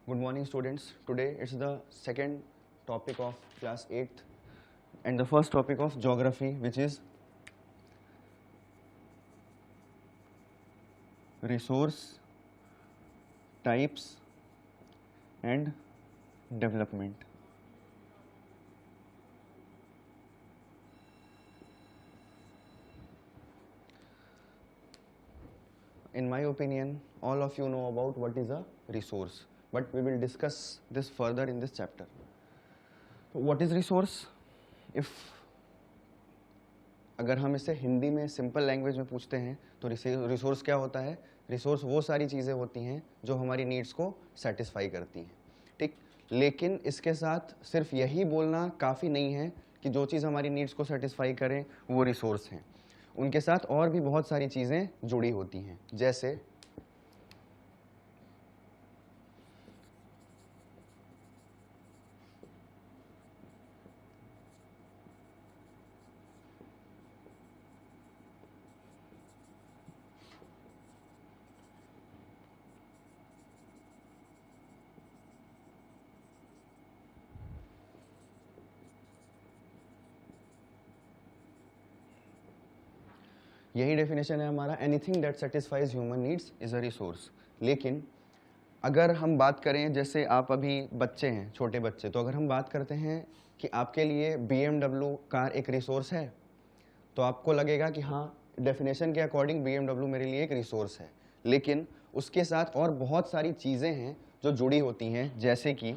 Good morning, students. Today it's the second topic of class 8th and the first topic of geography, which is resource types and development. In my opinion, all of you know about what is a resource, but we will discuss this further in this chapter. What is resource? If अगर हम इसे हिंदी में simple language में पूछते हैं तो resource क्या होता है? रिसोर्स वो सारी चीज़ें होती हैं जो हमारी नीड्स को सेटिस्फाई करती हैं, ठीक। लेकिन इसके साथ सिर्फ यही बोलना काफ़ी नहीं है कि जो चीज़ हमारी नीड्स को सेटिस्फाई करें वो रिसोर्स हैं। उनके साथ और भी बहुत सारी चीज़ें जुड़ी होती हैं, जैसे यही डेफिनेशन है हमारा, anything that satisfies human needs is a resource. लेकिन अगर हम बात करें, जैसे आप अभी बच्चे हैं, छोटे बच्चे, तो अगर हम बात करते हैं कि आपके लिए BMW कार एक रिसोर्स है, तो आपको लगेगा कि हाँ, डेफिनेशन के अकॉर्डिंग BMW मेरे लिए एक रिसोर्स है। लेकिन उसके साथ और बहुत सारी चीज़ें हैं जो जुड़ी होती हैं, जैसे कि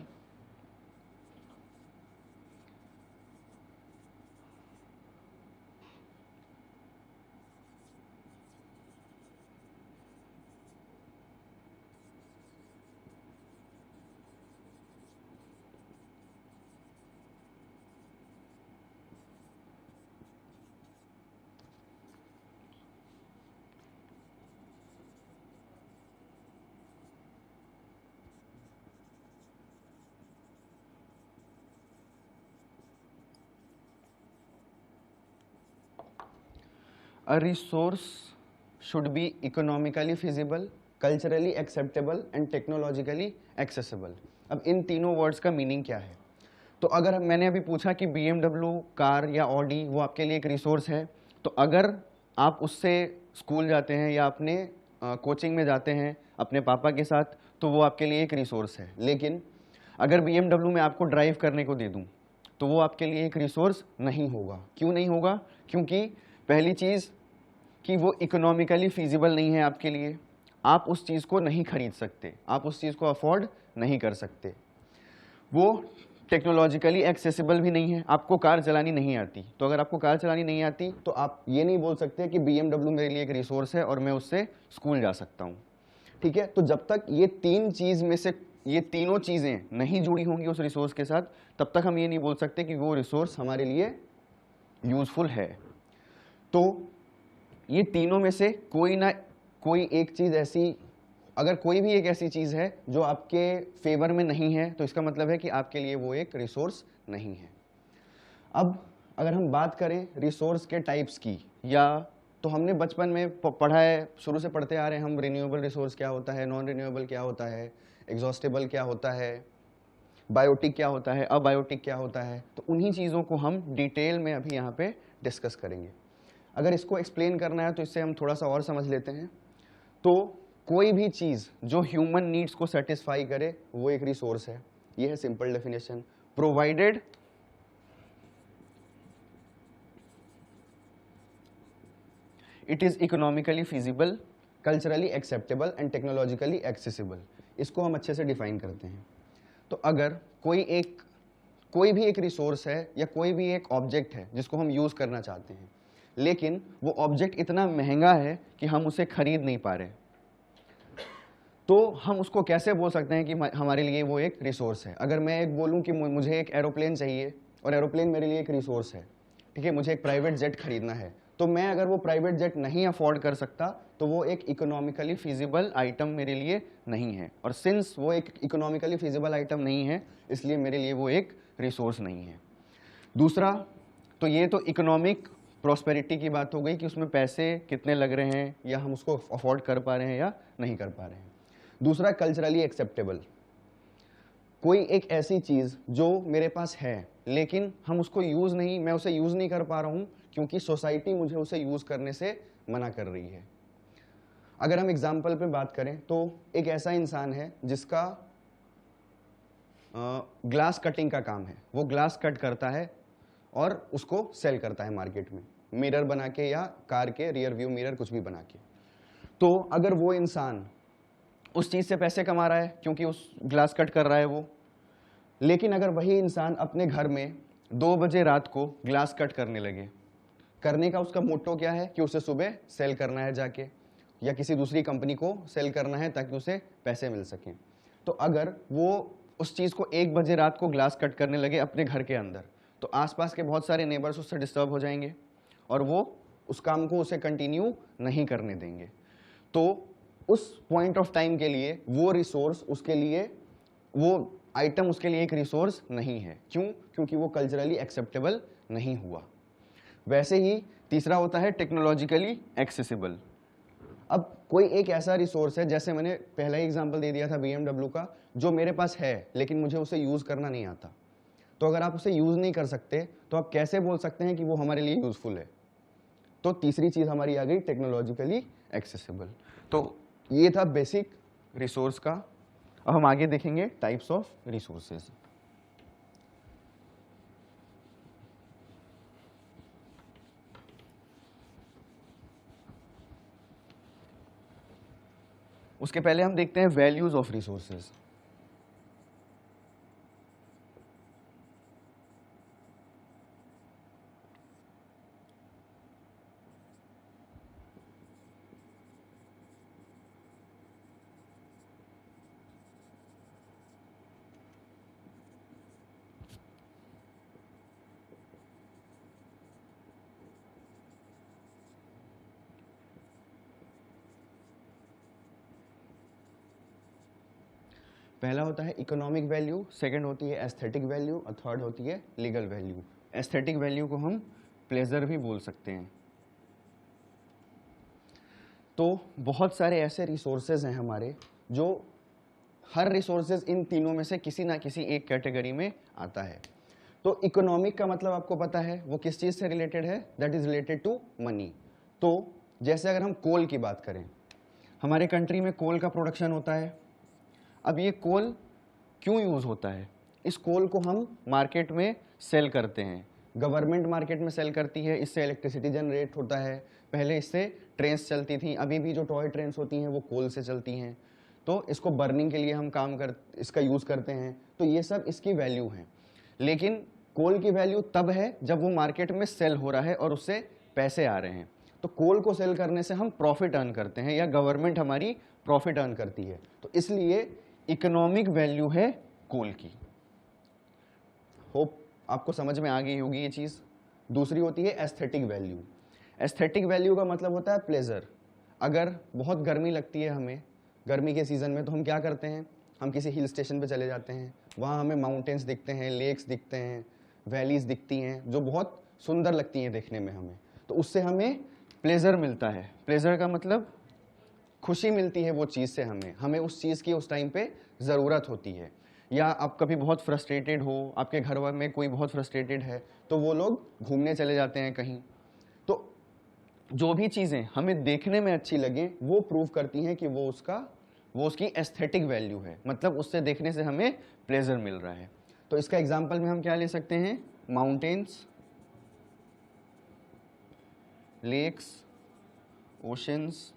A resource should be economically feasible, culturally acceptable and technologically accessible. अब इन तीनों वर्ड्स का मीनिंग क्या है? तो अगर मैंने अभी पूछा कि BMW कार या ऑडी वो आपके लिए एक रिसोर्स है, तो अगर आप उससे स्कूल जाते हैं या अपने कोचिंग में जाते हैं अपने पापा के साथ, तो वो आपके लिए एक रिसोर्स है। लेकिन अगर BMW मैं आपको ड्राइव करने को दे दूँ तो वो आपके लिए एक रिसोर्स नहीं होगा। क्यों नहीं होगा? क्योंकि पहली चीज़ कि वो इकोनॉमिकली फीजिबल नहीं है आपके लिए, आप उस चीज़ को नहीं खरीद सकते, आप उस चीज़ को अफोर्ड नहीं कर सकते। वो टेक्नोलॉजिकली एक्सेसिबल भी नहीं है, आपको कार चलानी नहीं आती। तो अगर आपको कार चलानी नहीं आती तो आप ये नहीं बोल सकते कि BMW मेरे लिए एक रिसोर्स है और मैं उससे स्कूल जा सकता हूँ, ठीक है। तो जब तक ये तीन चीज़ में से ये तीनों चीज़ें नहीं जुड़ी होंगी उस रिसोर्स के साथ, तब तक हम ये नहीं बोल सकते कि वो रिसोर्स हमारे लिए यूज़फुल है। तो ये तीनों में से कोई ना कोई एक चीज़ ऐसी, अगर कोई भी एक ऐसी चीज़ है जो आपके फेवर में नहीं है, तो इसका मतलब है कि आपके लिए वो एक रिसोर्स नहीं है। अब अगर हम बात करें रिसोर्स के टाइप्स की, या तो हमने बचपन में पढ़ा है, शुरू से पढ़ते आ रहे हैं हम, रिन्यूएबल रिसोर्स क्या होता है, नॉन रिन्यूएबल क्या होता है, एग्जॉस्टेबल क्या होता है, बायोटिक क्या होता है, अबायोटिक क्या होता है। तो उन्हीं चीज़ों को हम डिटेल में अभी यहाँ पे डिस्कस करेंगे। अगर इसको एक्सप्लेन करना है तो इससे हम थोड़ा सा और समझ लेते हैं। तो कोई भी चीज़ जो ह्यूमन नीड्स को सेटिस्फाई करे वो एक रिसोर्स है। ये है simple definition, provided it is economically feasible, culturally acceptable and technologically accessible. इसको हम अच्छे से डिफाइन करते हैं। तो अगर कोई भी एक रिसोर्स है या कोई भी एक ऑब्जेक्ट है जिसको हम यूज़ करना चाहते हैं, लेकिन वो ऑब्जेक्ट इतना महंगा है कि हम उसे खरीद नहीं पा रहे, तो हम उसको कैसे बोल सकते हैं कि हमारे लिए वो एक रिसोर्स है? अगर मैं एक बोलूं कि मुझे एक एरोप्लेन चाहिए और एरोप्लेन मेरे लिए एक रिसोर्स है, ठीक है, मुझे एक प्राइवेट जेट खरीदना है, तो मैं अगर वो प्राइवेट जेट नहीं अफोर्ड कर सकता तो वो एक इकोनॉमिकली फिजिबल आइटम मेरे लिए नहीं है। और सिंस वो एक इकोनॉमिकली फिजिबल आइटम नहीं है, इसलिए मेरे लिए वो एक रिसोर्स नहीं है। दूसरा, तो ये तो इकोनॉमिक प्रॉस्पेरिटी की बात हो गई कि उसमें पैसे कितने लग रहे हैं या हम उसको अफोर्ड कर पा रहे हैं या नहीं कर पा रहे हैं। दूसरा, कल्चरली एक्सेप्टेबल। कोई एक ऐसी चीज़ जो मेरे पास है लेकिन हम उसको यूज़ नहीं, मैं उसे यूज़ नहीं कर पा रहा हूँ क्योंकि सोसाइटी मुझे उसे यूज़ करने से मना कर रही है। अगर हम एग्जाम्पल पे बात करें तो एक ऐसा इंसान है जिसका ग्लास कटिंग का काम है, वो ग्लास कट करता है और उसको सेल करता है मार्केट में, मिरर बना के या कार के रियर व्यू मिरर कुछ भी बना के। तो अगर वो इंसान उस चीज़ से पैसे कमा रहा है क्योंकि उस ग्लास कट कर रहा है वो, लेकिन अगर वही इंसान अपने घर में 2 बजे रात को ग्लास कट करने लगे, करने का उसका मोटो क्या है कि उसे सुबह सेल करना है जाके, या किसी दूसरी कंपनी को सेल करना है ताकि उसे पैसे मिल सकें। तो अगर वो उस चीज़ को 1 बजे रात को ग्लास कट करने लगे अपने घर के अंदर, तो आसपास के बहुत सारे नेबर्स उससे डिस्टर्ब हो जाएंगे और वो उस काम को उसे कंटिन्यू नहीं करने देंगे। तो उस पॉइंट ऑफ टाइम के लिए वो रिसोर्स उसके लिए, वो आइटम उसके लिए एक रिसोर्स नहीं है। क्यों? क्योंकि वो कल्चरली एक्सेप्टेबल नहीं हुआ। वैसे ही तीसरा होता है टेक्नोलॉजिकली एक्सेसिबल। अब कोई एक ऐसा रिसोर्स है, जैसे मैंने पहला ही एग्जांपल दे दिया था BMW का, जो मेरे पास है लेकिन मुझे उसे यूज़ करना नहीं आता। तो अगर आप उसे यूज़ नहीं कर सकते तो आप कैसे बोल सकते हैं कि वो हमारे लिए यूज़फुल है? तो तीसरी चीज़ हमारी आ गई टेक्नोलॉजिकली एक्सेसिबल। तो ये था बेसिक रिसोर्स का। अब हम आगे देखेंगे टाइप्स ऑफ रिसोर्सेज। उसके पहले हम देखते हैं वैल्यूज ऑफ रिसोर्सेज। पहला होता है इकोनॉमिक वैल्यू, सेकंड होती है एस्थेटिक वैल्यू और थर्ड होती है लीगल वैल्यू। एस्थेटिक वैल्यू को हम प्लेजर भी बोल सकते हैं। तो बहुत सारे ऐसे रिसोर्सेज हैं हमारे, जो हर रिसोर्सेज इन तीनों में से किसी ना किसी एक कैटेगरी में आता है। तो इकोनॉमिक का मतलब आपको पता है वो किस चीज़ से रिलेटेड है, that is related to money. तो जैसे अगर हम कोल की बात करें, हमारे कंट्री में कोल का प्रोडक्शन होता है। अब ये कोल क्यों यूज़ होता है? इस कोल को हम मार्केट में सेल करते हैं, गवर्नमेंट मार्केट में सेल करती है, इससे इलेक्ट्रिसिटी जनरेट होता है। पहले इससे ट्रेन्स चलती थी, अभी भी जो टॉय ट्रेन्स होती हैं वो कोल से चलती हैं। तो इसको बर्निंग के लिए हम इसका यूज़ करते हैं। तो ये सब इसकी वैल्यू है। लेकिन कोल की वैल्यू तब है जब वो मार्केट में सेल हो रहा है और उससे पैसे आ रहे हैं। तो कोल को सेल करने से हम प्रॉफिट अर्न करते हैं या गवर्नमेंट हमारी प्रॉफिट अर्न करती है। तो इसलिए इकोनॉमिक वैल्यू है कोल की। होप आपको समझ में आ गई होगी ये चीज़। दूसरी होती है एस्थेटिक वैल्यू। एस्थेटिक वैल्यू का मतलब होता है प्लेजर। अगर बहुत गर्मी लगती है हमें, गर्मी के सीज़न में, तो हम क्या करते हैं, हम किसी हिल स्टेशन पे चले जाते हैं। वहाँ हमें माउंटेन्स दिखते हैं, लेक्स दिखते हैं, वैलीज़ दिखती हैं, जो बहुत सुंदर लगती हैं देखने में हमें। तो उससे हमें प्लेजर मिलता है। प्लेजर का मतलब खुशी मिलती है वो चीज़ से, हमें उस चीज़ की उस टाइम पे ज़रूरत होती है। या आप कभी बहुत फ्रस्ट्रेटेड हो, आपके घर में कोई बहुत फ्रस्ट्रेटेड है, तो वो लोग घूमने चले जाते हैं कहीं। तो जो भी चीज़ें हमें देखने में अच्छी लगें वो प्रूव करती हैं कि वो उसकी एस्थेटिक वैल्यू है, मतलब उससे देखने से हमें प्लेजर मिल रहा है। तो इसका एग्जाम्पल में हम क्या ले सकते हैं, माउंटेन्स, लेक्स, ओशंस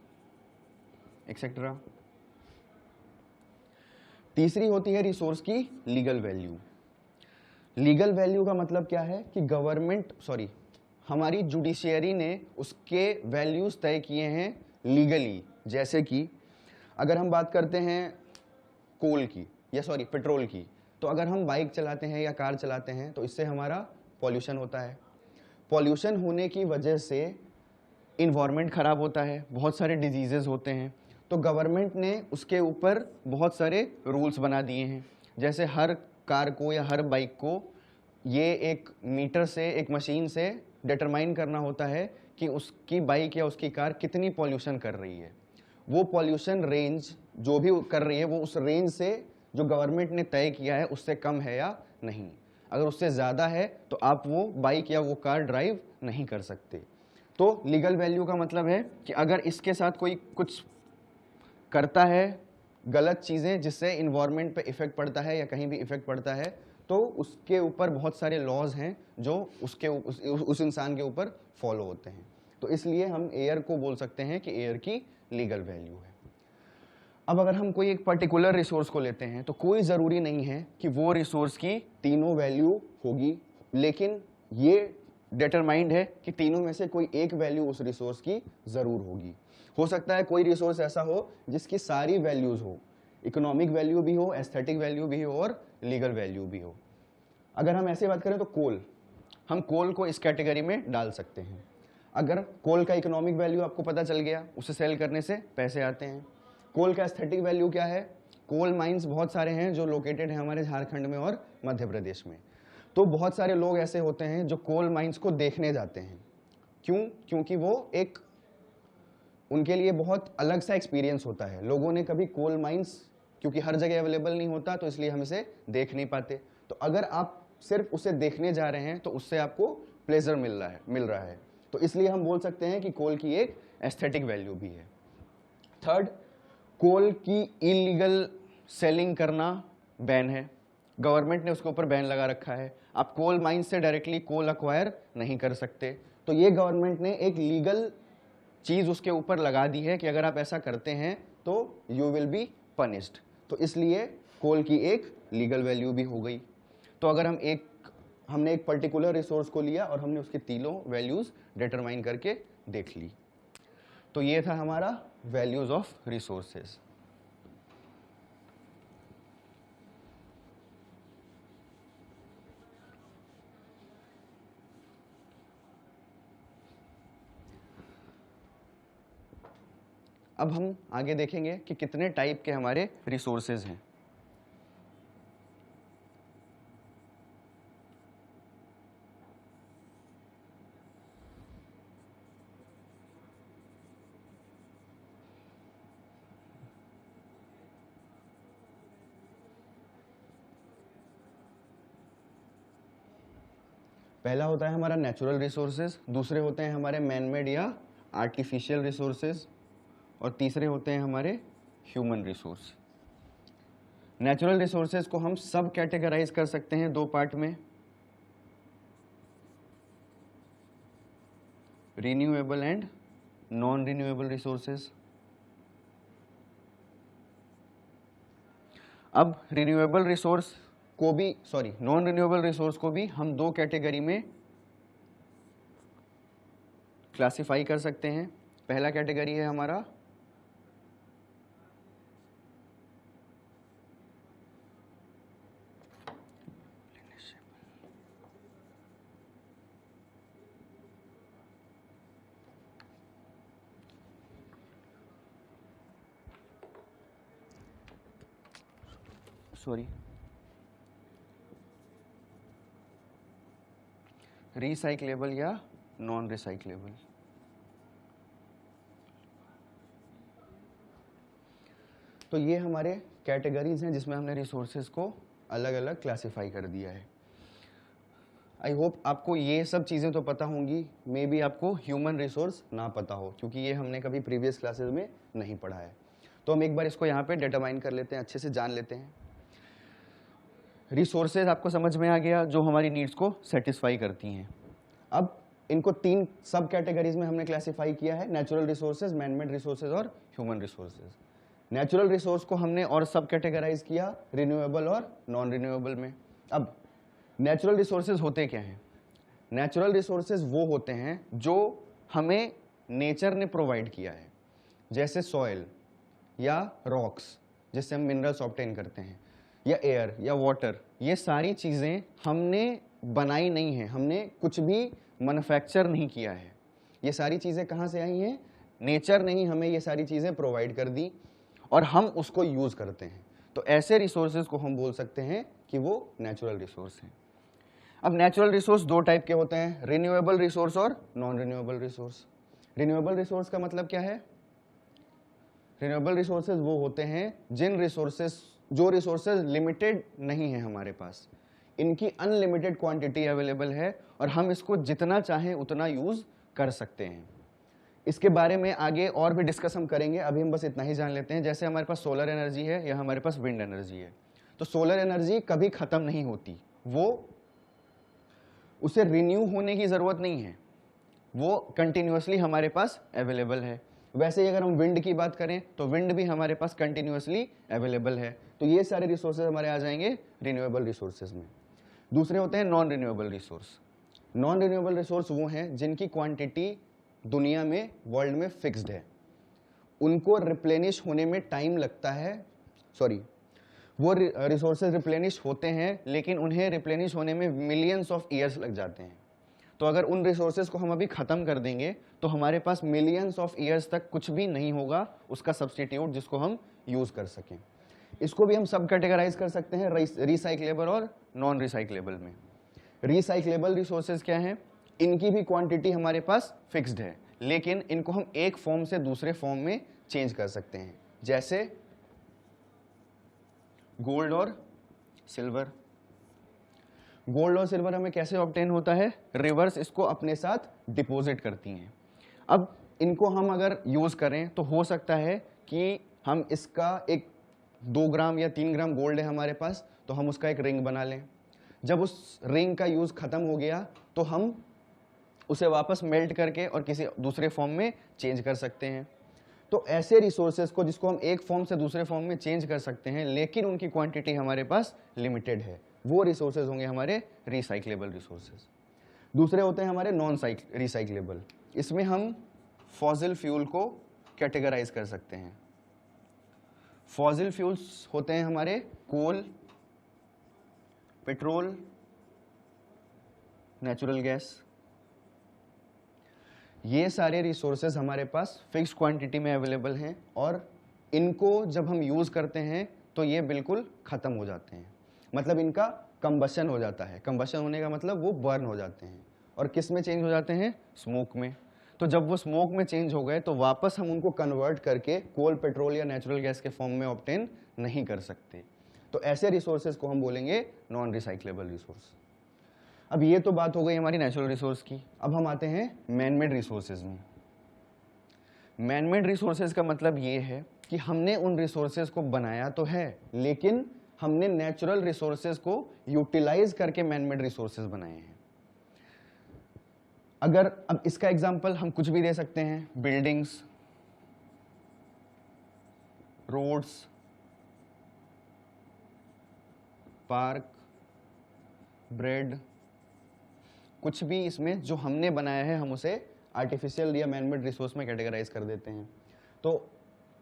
एक्सेट्रा। तीसरी होती है रिसोर्स की लीगल वैल्यू। लीगल वैल्यू का मतलब क्या है कि हमारी जुडिशियरी ने उसके वैल्यूज तय किए हैं लीगली। जैसे कि अगर हम बात करते हैं कोल की पेट्रोल की, तो अगर हम बाइक चलाते हैं या कार चलाते हैं तो इससे हमारा पॉल्यूशन होता है। पॉल्यूशन होने की वजह से इन्वायरमेंट ख़राब होता है, बहुत सारे डिजीज़ेज होते हैं। तो गवर्नमेंट ने उसके ऊपर बहुत सारे रूल्स बना दिए हैं। जैसे हर कार को या हर बाइक को ये एक मीटर से, एक मशीन से डिटरमाइन करना होता है कि उसकी बाइक या उसकी कार कितनी पॉल्यूशन कर रही है। वो पॉल्यूशन रेंज जो भी कर रही है वो उस रेंज से जो गवर्नमेंट ने तय किया है उससे कम है या नहीं। अगर उससे ज़्यादा है तो आप वो बाइक या वो कार ड्राइव नहीं कर सकते। तो लीगल वैल्यू का मतलब है कि अगर इसके साथ कोई कुछ करता है गलत चीज़ें जिससे इन्वायरमेंट पे इफेक्ट पड़ता है या कहीं भी इफेक्ट पड़ता है, तो उसके ऊपर बहुत सारे लॉज हैं जो उस इंसान के ऊपर फॉलो होते हैं। तो इसलिए हम एयर को बोल सकते हैं कि एयर की लीगल वैल्यू है। अब अगर हम कोई एक पर्टिकुलर रिसोर्स को लेते हैं तो कोई ज़रूरी नहीं है कि वो रिसोर्स की तीनों वैल्यू होगी, लेकिन ये डिटरमाइंड है कि तीनों में से कोई एक वैल्यू उस रिसोर्स की ज़रूर होगी। हो सकता है कोई रिसोर्स ऐसा हो जिसकी सारी वैल्यूज़ हो, इकोनॉमिक वैल्यू भी हो, एस्थेटिक वैल्यू भी हो और लीगल वैल्यू भी हो। अगर हम ऐसे बात करें तो कोल, हम कोल को इस कैटेगरी में डाल सकते हैं। अगर कोल का इकोनॉमिक वैल्यू आपको पता चल गया, उसे सेल करने से पैसे आते हैं। कोल का एस्थेटिक वैल्यू क्या है? कोल माइंस बहुत सारे हैं जो लोकेटेड हैं हमारे झारखंड में और मध्य प्रदेश में। तो बहुत सारे लोग ऐसे होते हैं जो कोल माइंस को देखने जाते हैं। क्यों? क्योंकि वो एक उनके लिए बहुत अलग सा एक्सपीरियंस होता है। लोगों ने कभी कोल माइंस, क्योंकि हर जगह अवेलेबल नहीं होता तो इसलिए हम इसे देख नहीं पाते। तो अगर आप सिर्फ उसे देखने जा रहे हैं तो उससे आपको प्लेजर मिल रहा है। तो इसलिए हम बोल सकते हैं कि कोल की एक एस्थेटिक वैल्यू भी है। थर्ड, कोल की इलीगल सेलिंग करना बैन है। गवर्नमेंट ने उसके ऊपर बैन लगा रखा है। आप कोल माइन से डायरेक्टली कोल अक्वायर नहीं कर सकते। तो ये गवर्नमेंट ने एक लीगल चीज़ उसके ऊपर लगा दी है कि अगर आप ऐसा करते हैं तो यू विल बी पनिश्ड। तो इसलिए कोल की एक लीगल वैल्यू भी हो गई। तो अगर हमने एक पर्टिकुलर रिसोर्स को लिया और हमने उसकी तीनों वैल्यूज़ डिटरमाइन करके देख ली। तो ये था हमारा वैल्यूज़ ऑफ रिसोर्सेज। अब हम आगे देखेंगे कि कितने टाइप के हमारे रिसोर्सेज हैं। पहला होता है हमारा नेचुरल रिसोर्सेज, दूसरे होते हैं हमारे मैन मेड या आर्टिफिशियल रिसोर्सेज, और तीसरे होते हैं हमारे ह्यूमन रिसोर्स। नेचुरल रिसोर्सेज को हम सब कैटेगराइज कर सकते हैं दो पार्ट में, renewable and non renewable resources. अब रिन्यूएबल रिसोर्स को भी नॉन रिन्यूएबल रिसोर्स को भी हम दो कैटेगरी में क्लासिफाई कर सकते हैं। पहला कैटेगरी है हमारा रिसाइक्लेबल या नॉन रिसाइक्लेबल। तो ये हमारे कैटेगरीज हैं जिसमें हमने रिसोर्सेज को अलग अलग क्लासिफाई कर दिया है। आई होप आपको ये सब चीज़ें तो पता होंगी, मे बी आपको ह्यूमन रिसोर्स ना पता हो क्योंकि ये हमने कभी प्रीवियस क्लासेस में नहीं पढ़ा है। तो हम एक बार इसको यहाँ पे डिटरमाइन कर लेते हैं, अच्छे से जान लेते हैं। रिसोर्सेज आपको समझ में आ गया जो हमारी नीड्स को सेटिस्फाई करती हैं। अब इनको तीन सब कैटेगरीज में हमने क्लासिफाई किया है, natural resources, man made resources और ह्यूमन रिसोर्सेज। नेचुरल रिसोर्स को हमने और सब कैटेगराइज किया रिन्यूएबल और नॉन रिन्यूएबल में। अब नेचुरल रिसोर्सेज होते क्या हैं? नेचुरल रिसोर्सेज वो होते हैं जो हमें नेचर ने प्रोवाइड किया है, जैसे सॉइल या रॉक्स जिससे हम मिनरल्स ऑब्टेन करते हैं, या एयर या वाटर। ये सारी चीज़ें हमने बनाई नहीं है, हमने कुछ भी मैन्युफैक्चर नहीं किया है। ये सारी चीज़ें कहाँ से आई हैं? नेचर ने ही हमें ये सारी चीज़ें प्रोवाइड कर दी और हम उसको यूज़ करते हैं। तो ऐसे रिसोर्सेज को हम बोल सकते हैं कि वो नेचुरल रिसोर्स हैं। अब नेचुरल रिसोर्स दो टाइप के होते हैं, रिन्यूएबल रिसोर्स और non renewable resource. Renewable resource का मतलब क्या है? रिन्यूएबल रिसोर्सेज वो होते हैं जिन रिसोर्सेज जो रिसोर्सेज लिमिटेड नहीं है हमारे पास, इनकी अनलिमिटेड क्वांटिटी अवेलेबल है और हम इसको जितना चाहें उतना यूज कर सकते हैं। इसके बारे में आगे और भी डिस्कस हम करेंगे, अभी हम बस इतना ही जान लेते हैं। जैसे हमारे पास सोलर एनर्जी है या हमारे पास विंड एनर्जी है, तो सोलर एनर्जी कभी खत्म नहीं होती, उसे रिन्यू होने की जरूरत नहीं है, वो कंटिन्यूअसली हमारे पास अवेलेबल है। वैसे ही अगर हम विंड की बात करें तो विंड भी हमारे पास कंटिन्यूअसली अवेलेबल है। तो ये सारे रिसोर्सेज हमारे आ जाएंगे रिन्यूएबल रिसोर्सेज में। दूसरे होते हैं non renewable resource. Non renewable resource वो हैं जिनकी क्वांटिटी दुनिया में, वर्ल्ड में फिक्स्ड है, उनको रिप्लेनिश होने में टाइम लगता है, वो रिसोर्सेज रिप्लेनिश होते हैं लेकिन उन्हें रिप्लेनिश होने में मिलियंस ऑफ ईयर्स लग जाते हैं। तो अगर उन रिसोर्सेज को हम अभी खत्म कर देंगे तो हमारे पास मिलियंस ऑफ ईयर्स तक कुछ भी नहीं होगा उसका सब्स्टिट्यूट जिसको हम यूज कर सकें। इसको भी हम सब कैटेगराइज कर सकते हैं रिसाइक्लेबल और नॉन रिसाइक्लेबल में। रिसाइक्लेबल रिसोर्सेज क्या हैं? इनकी भी क्वांटिटी हमारे पास फिक्स्ड है लेकिन इनको हम एक फॉर्म से दूसरे फॉर्म में चेंज कर सकते हैं, जैसे गोल्ड और सिल्वर। गोल्ड और सिल्वर हमें कैसे ऑब्टेन होता है? रिवर्स इसको अपने साथ डिपॉजिट करती हैं। अब इनको हम अगर यूज करें तो हो सकता है कि हम इसका एक 2 ग्राम या 3 ग्राम गोल्ड है हमारे पास, तो हम उसका एक रिंग बना लें। जब उस रिंग का यूज खत्म हो गया तो हम उसे वापस मेल्ट करके और किसी दूसरे फॉर्म में चेंज कर सकते हैं। तो ऐसे रिसोर्सेज को जिसको हम एक फॉर्म से दूसरे फॉर्म में चेंज कर सकते हैं लेकिन उनकी क्वांटिटी हमारे पास लिमिटेड है, वो रिसोर्सेज होंगे हमारे रिसाइक्लेबल रिसोर्सेज। दूसरे होते हैं हमारे नॉन रिसाइक्लेबल। इसमें हम फॉसिल फ्यूल को कैटेगराइज कर सकते हैं। फॉसिल फ्यूल्स होते हैं हमारे कोल, पेट्रोल, नेचुरल गैस। ये सारे रिसोर्सेज हमारे पास फिक्स्ड क्वांटिटी में अवेलेबल हैं और इनको जब हम यूज करते हैं तो ये बिल्कुल खत्म हो जाते हैं, मतलब इनका कंबशन हो जाता है। कंबशन होने का मतलब वो बर्न हो जाते हैं और किस में चेंज हो जाते हैं? स्मोक में। तो जब वो स्मोक में चेंज हो गए तो वापस हम उनको कन्वर्ट करके कोल, पेट्रोल या नेचुरल गैस के फॉर्म में ऑब्टेन नहीं कर सकते। तो ऐसे रिसोर्सेज को हम बोलेंगे नॉन रिसाइक्लेबल रिसोर्स। अब ये तो बात हो गई हमारी नेचुरल रिसोर्स की। अब हम आते हैं मैन मेड रिसोर्सेज में। मैन मेड रिसोर्सेज का मतलब ये है कि हमने उन रिसोर्सेज को बनाया तो है लेकिन हमने नेचुरल रिसोर्सेज को यूटिलाइज करके मैन मेड रिसोर्सेज बनाए हैं। अगर अब इसका एग्जांपल हम कुछ भी दे सकते हैं, बिल्डिंग्स, रोड्स, पार्क, ब्रेड, कुछ भी इसमें जो हमने बनाया है हम उसे आर्टिफिशियल या मैन मेड रिसोर्स में कैटेगराइज कर देते हैं। तो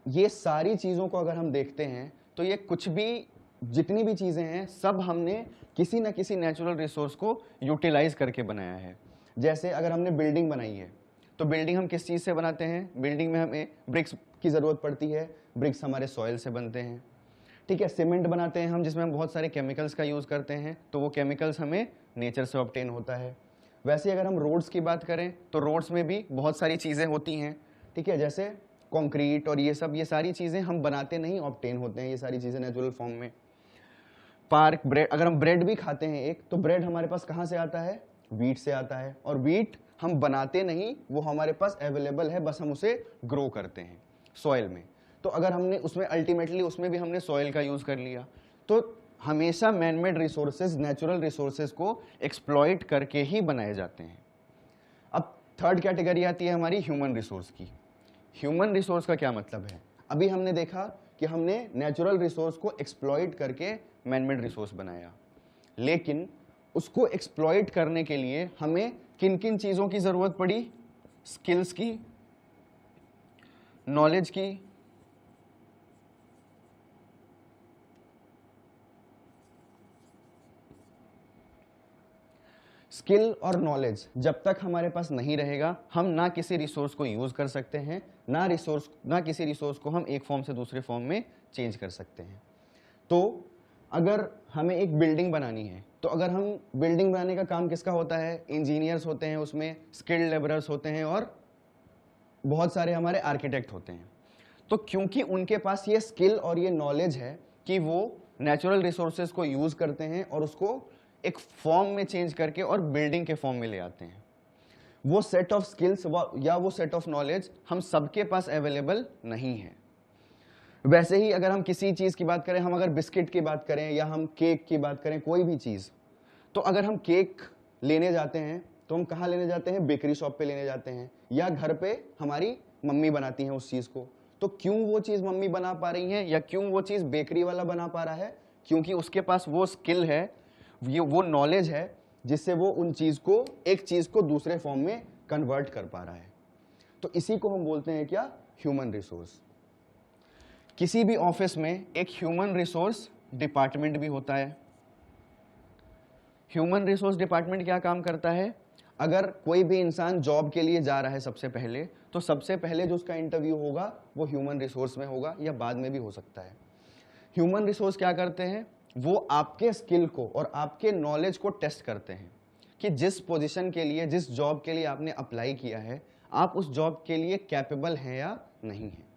ये सारी चीज़ों को अगर हम देखते हैं तो ये कुछ भी, जितनी भी चीज़ें हैं सब हमने किसी न किसी नेचुरल रिसोर्स को यूटिलाइज करके बनाया है। जैसे अगर हमने बिल्डिंग बनाई है तो बिल्डिंग हम किस चीज़ से बनाते हैं? बिल्डिंग में हमें ब्रिक्स की ज़रूरत पड़ती है, ब्रिक्स हमारे सॉइल से बनते हैं, ठीक है। सीमेंट बनाते हैं हम जिसमें हम बहुत सारे केमिकल्स का यूज़ करते हैं, तो वो केमिकल्स हमें नेचर से ऑब्टेन होता है। वैसे अगर हम रोड्स की बात करें तो रोड्स में भी बहुत सारी चीज़ें होती हैं, ठीक है, जैसे कंक्रीट और ये सब, ये सारी चीज़ें हम बनाते नहीं, ऑब्टेन होते हैं ये सारी चीज़ें नेचुरल फॉर्म में। पार्क, ब्रेड, अगर हम ब्रेड भी खाते हैं एक, तो ब्रेड हमारे पास कहाँ से आता है? वीट से आता है। और वीट हम बनाते नहीं, वो हमारे पास अवेलेबल है, बस हम उसे ग्रो करते हैं सॉइल में। तो अगर हमने उसमें अल्टीमेटली उसमें भी हमने सॉइल का यूज़ कर लिया। तो हमेशा man made resources natural resources को एक्सप्लॉइट करके ही बनाए जाते हैं। अब थर्ड कैटेगरी आती है हमारी ह्यूमन रिसोर्स की। ह्यूमन रिसोर्स का क्या मतलब है? अभी हमने देखा कि हमने नेचुरल रिसोर्स को एक्सप्लॉइट करके मैन मेड रिसोर्स बनाया, लेकिन उसको एक्सप्लॉइट करने के लिए हमें किन किन चीज़ों की ज़रूरत पड़ी? स्किल्स की, नॉलेज की, स्किल और नॉलेज जब तक हमारे पास नहीं रहेगा हम ना किसी रिसोर्स को यूज कर सकते हैं, ना किसी रिसोर्स को हम एक फॉर्म से दूसरे फॉर्म में चेंज कर सकते हैं। तो अगर हमें एक बिल्डिंग बनानी है तो अगर हम बिल्डिंग बनाने का काम किसका होता है? इंजीनियर्स होते हैं, उसमें स्किल्ड लेबरर्स होते हैं और बहुत सारे हमारे आर्किटेक्ट होते हैं। तो क्योंकि उनके पास ये स्किल और ये नॉलेज है कि वो नेचुरल रिसोर्सेज को यूज करते हैं और उसको एक फॉर्म में चेंज करके और बिल्डिंग के फॉर्म में ले आते हैं। वो सेट ऑफ स्किल्स या वो सेट ऑफ नॉलेज हम सबके पास अवेलेबल नहीं है। वैसे ही अगर हम किसी चीज की बात करें, हम अगर बिस्किट की बात करें या हम केक की बात करें, कोई भी चीज, तो अगर हम केक लेने जाते हैं तो हम कहाँ लेने जाते हैं? बेकरी शॉप पे लेने जाते हैं, या घर पे हमारी मम्मी बनाती हैं उस चीज को। तो क्यों वो चीज मम्मी बना पा रही है या क्यों वो चीज बेकरी वाला बना पा रहा है? क्योंकि उसके पास वो स्किल है, वो नॉलेज है, जिससे वो उन चीज को, एक चीज को दूसरे फॉर्म में कन्वर्ट कर पा रहा है। तो इसी को हम बोलते हैं क्या? Human resource. किसी भी ऑफिस में एक ह्यूमन रिसोर्स डिपार्टमेंट भी होता है। ह्यूमन रिसोर्स डिपार्टमेंट क्या काम करता है? अगर कोई भी इंसान जॉब के लिए जा रहा है सबसे पहले, तो सबसे पहले जो उसका इंटरव्यू होगा वो ह्यूमन रिसोर्स में होगा, या बाद में भी हो सकता है। ह्यूमन रिसोर्स क्या करते हैं? वो आपके स्किल को और आपके नॉलेज को टेस्ट करते हैं कि जिस पोजीशन के लिए, जिस जॉब के लिए आपने अप्लाई किया है, आप उस जॉब के लिए कैपेबल हैं या नहीं हैं।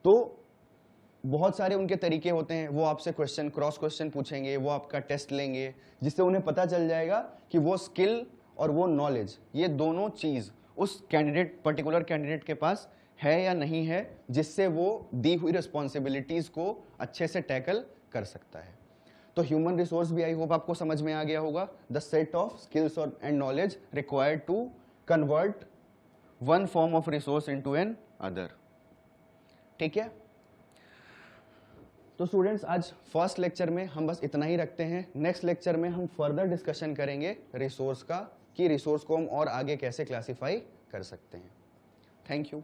तो बहुत सारे उनके तरीके होते हैं। वो आपसे क्वेश्चन, क्रॉस क्वेश्चन पूछेंगे, वो आपका टेस्ट लेंगे, जिससे उन्हें पता चल जाएगा कि वो स्किल और वो नॉलेज, ये दोनों चीज उस कैंडिडेट, पर्टिकुलर कैंडिडेट के पास है या नहीं है, जिससे वो दी हुई रिस्पॉन्सिबिलिटीज को अच्छे से टैकल कर सकता है। तो ह्यूमन रिसोर्स भी आई होप आपको समझ में आ गया होगा। द सेट ऑफ स्किल्स और and knowledge required to convert one form of resource into another. ठीक है, तो स्टूडेंट्स आज फर्स्ट लेक्चर में हम बस इतना ही रखते हैं। नेक्स्ट लेक्चर में हम फर्दर डिस्कशन करेंगे रिसोर्स का, कि रिसोर्स को हम और आगे कैसे क्लासिफाई कर सकते हैं। Thank you.